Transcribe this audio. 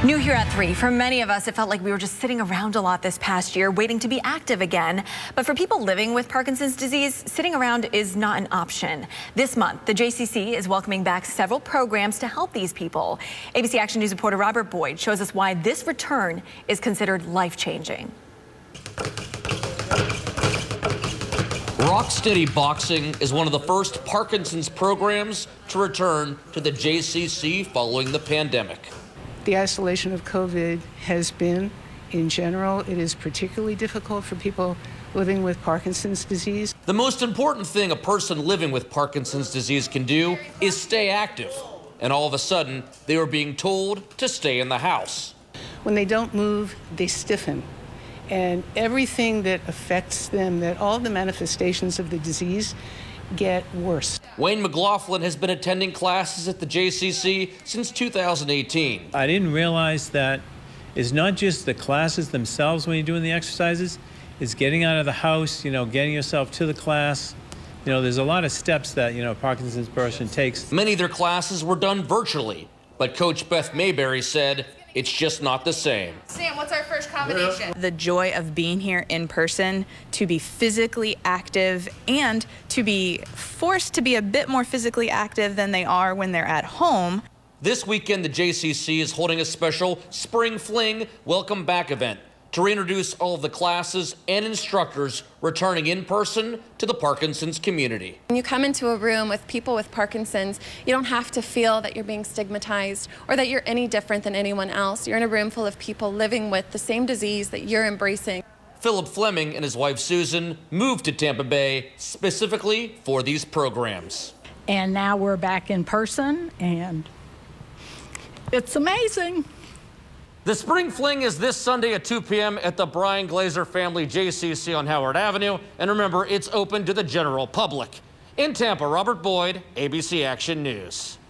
New here at 3. For many of us, it felt like we were just sitting around a lot this past year, waiting to be active again. But for people living with Parkinson's disease, sitting around is not an option. This month, the JCC is welcoming back several programs to help these people. ABC Action News reporter Robert Boyd shows us why this return is considered life-changing. Rocksteady Boxing is one of the first Parkinson's programs to return to the JCC following the pandemic. The isolation of COVID has been, in general, it is particularly difficult for people living with Parkinson's disease. The most important thing a person living with Parkinson's disease can do is stay active. And all of a sudden, they were being told to stay in the house. When they don't move, they stiffen. And everything that affects them, that all the manifestations of the disease get worse. Wayne McLaughlin has been attending classes at the JCC since 2018. I didn't realize that it's not just the classes themselves when you're doing the exercises, it's getting out of the house, getting yourself to the class. There's a lot of steps that, a Parkinson's person takes. Many of their classes were done virtually, but Coach Beth Mayberry said it's just not the same. Sam, what's our first combination? The joy of being here in person, to be physically active and to be forced to be a bit more physically active than they are when they're at home. This weekend, the JCC is holding a special Spring Fling Welcome Back event to reintroduce all of the classes and instructors returning in person to the Parkinson's community. When you come into a room with people with Parkinson's, you don't have to feel that you're being stigmatized or that you're any different than anyone else. You're in a room full of people living with the same disease that you're embracing. Philip Fleming and his wife Susan moved to Tampa Bay specifically for these programs. And now we're back in person, and it's amazing. The Spring Fling is this Sunday at 2 p.m. at the Brian Glazer Family JCC on Howard Avenue. And remember, it's open to the general public. In Tampa, Robert Boyd, ABC Action News.